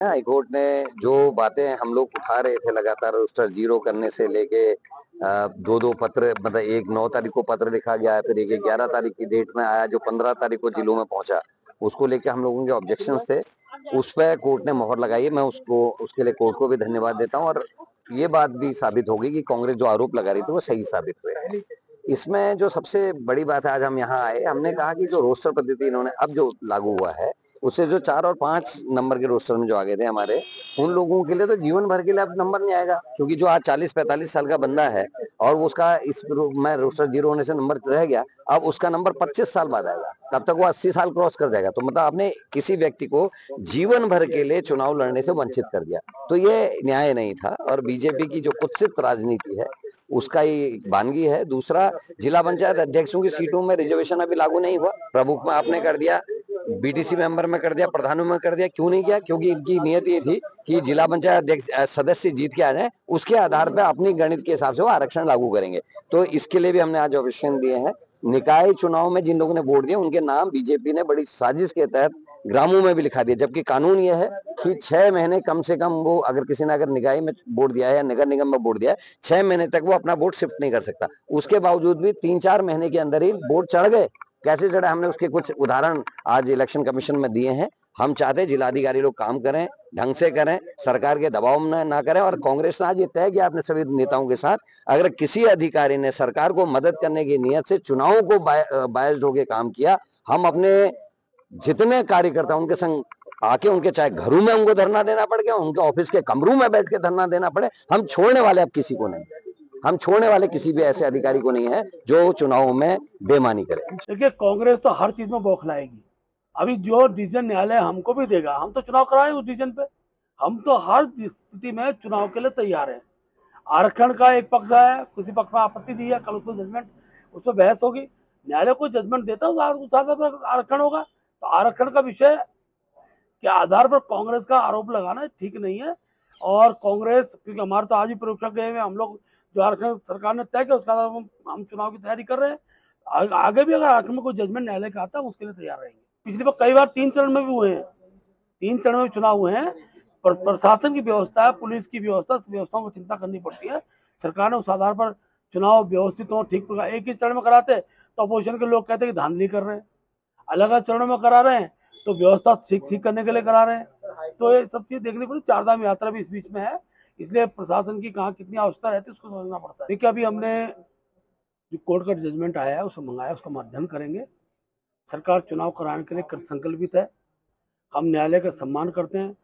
High court ने जो बातें हम लोग उठा रहे थे लगातार रोस्टर जीरो करने से लेके दो दो पत्र, मतलब एक 9 तारीख को पत्र लिखा गया है, फिर एक 11 तारीख की डेट में आया जो 15 तारीख को जिलों में पहुंचा, उसको लेके हम लोगों के ऑब्जेक्शन थे। उस पर कोर्ट ने मोहर लगाई है। मैं उसको उसके लिए कोर्ट को भी धन्यवाद देता हूँ, और ये बात भी साबित होगी कि कांग्रेस जो आरोप लगा रही थी वो सही साबित हुए हैं। इसमें जो सबसे बड़ी बात है, आज हम यहाँ आए, हमने कहा कि जो रोस्टर पद्धति इन्होंने अब जो लागू हुआ है, उससे जो 4 और 5 नंबर के रोस्टर में जो आगे थे हमारे, उन लोगों के लिए तो जीवन भर के लिए अब नंबर नहीं आएगा, क्योंकि जो आज 40-45 साल का बंदा है और वो उसका में रोस्टर जीरो होने से नंबर रह गया, अब उसका नंबर 25 साल बाद आएगा, तब तक वो 80 साल क्रॉस कर जाएगा। तो मतलब आपने किसी व्यक्ति को जीवन भर के लिए चुनाव लड़ने से वंचित कर दिया, तो ये न्याय नहीं था। और बीजेपी की जो कुत्सित राजनीति है उसका ही वानगी है। दूसरा, जिला पंचायत अध्यक्षों की सीटों में रिजर्वेशन अभी लागू नहीं हुआ, प्रमुख में आपने कर दिया, बीटीसी मेंबर में कर दिया, प्रधानों में कर दिया। क्यों नहीं किया? क्योंकि इनकी नियत ये थी कि जिला पंचायत अध्यक्ष सदस्य जीत के आ जाए, उसके आधार पर अपनी गणित के हिसाब से वो आरक्षण लागू करेंगे। तो इसके लिए भी हमने आज ऑब्जेक्शन दिए हैं। निकाय चुनाव में जिन लोगों ने वोट दिया उनके नाम बीजेपी ने बड़ी साजिश के तहत ग्रामों में भी लिखा दिया, जबकि कानून यह है कि 6 महीने कम से कम वो, अगर किसी ने अगर निकाय में वोट दिया है या नगर निगम में वोट दिया है, 6 महीने तक वो अपना वोट शिफ्ट नहीं कर सकता। उसके बावजूद भी 3-4 महीने के अंदर ही वोट चढ़ गए। कैसे चढ़े, हमने उसके कुछ उदाहरण आज इलेक्शन कमीशन में दिए हैं। हम चाहते हैं जिलाधिकारी लोग काम करें, ढंग से करें, सरकार के दबाव में ना करें। और कांग्रेस ने आज ये तय किया अपने सभी नेताओं के साथ, अगर किसी अधिकारी ने सरकार को मदद करने की नियत से चुनावों को बायस्ड होकर काम किया, हम अपने जितने कार्यकर्ता उनके संग आके, उनके चाहे घरों में उनको धरना देना पड़ गया, उनके ऑफिस के कमरों में बैठ के धरना देना पड़े, हम छोड़ने वाले अब किसी को नहीं। हम छोड़ने वाले किसी भी ऐसे अधिकारी को नहीं है जो चुनाव में बेईमानी करे। देखिए, कांग्रेस तो हर चीज में बौखलाएगी। अभी जो डिसीजन न्यायालय हमको भी देगा, हम तो चुनाव कराए उस डिसीजन पे। हम तो हर स्थिति में चुनाव के लिए तैयार हैं। आरक्षण का एक पक्ष है, किसी पक्ष में आपत्ति दी है, कल उसमें जजमेंट, उसमें बहस होगी। न्यायालय को जजमेंट देता है उस आधार पर आरक्षण होगा। तो आरक्षण का विषय के आधार पर कांग्रेस का आरोप लगाना ठीक नहीं है। और कांग्रेस, क्योंकि हमारे तो आज भी परीक्षा गए हुए, हम लोग जो आरक्षण सरकार ने तय किया उसका हम चुनाव की तैयारी कर रहे हैं। आगे भी अगर आरक्षण में कोई जजमेंट न्यायालय का आता है, हम उसके लिए तैयार रहेंगे। पिछली बार कई बार 3 चरण में भी हुए हैं, 3 चरण में चुनाव हुए हैं। प्रशासन की व्यवस्था, पुलिस की व्यवस्था, व्यवस्थाओं को चिंता करनी पड़ती है। सरकार ने उस आधार पर चुनाव व्यवस्थित हो, ठीक प्रकार एक ही चरण में कराते तो अपोजिशन के लोग कहते हैं कि धांधली कर रहे हैं। अलग अलग चरणों में करा रहे हैं तो व्यवस्था ठीक करने के लिए करा रहे हैं। तो ये सब चीज देखनी पड़ी। चारधाम यात्रा भी इस बीच में है, इसलिए प्रशासन की कहाँ कितनी आवश्यकता रहती है उसको समझना पड़ता है। देखिए, अभी हमने जो कोर्ट का जजमेंट आया है उसे मंगाया, उसका अध्ययन करेंगे। सरकार चुनाव कराने के लिए संकल्पित है। हम न्यायालय का सम्मान करते हैं।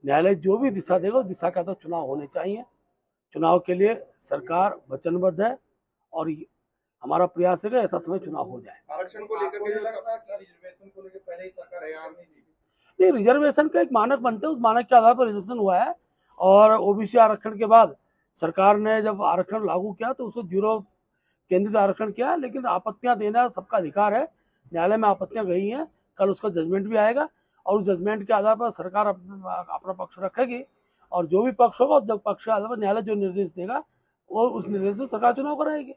न्यायालय जो भी दिशा देगा उस दिशा के तहत चुनाव होने चाहिए। चुनाव के लिए सरकार वचनबद्ध है और हमारा प्रयास है कि ऐसा समय चुनाव हो जाए। आरक्षण को लेकर के रिजर्वेशन को लेकर पहले ही सरकार तैयार नहीं थी। नहीं, रिजर्वेशन का एक मानक बनता है, उस मानक के आधार पर रिजर्वेशन हुआ है। और ओबीसी आरक्षण के बाद सरकार ने जब आरक्षण लागू किया तो उसको जीरो केंद्रित आरक्षण किया। लेकिन आपत्तियां देना सबका अधिकार है। न्यायालय में आपत्तियां गई हैं, कल उसका जजमेंट भी आएगा और उस जजमेंट के आधार पर सरकार अपना पक्ष रखेगी। और जो भी पक्ष होगा, जब पक्ष के आधार पर न्यायालय जो निर्देश देगा वो उस निर्देश से सरकार चुनाव कराएगी।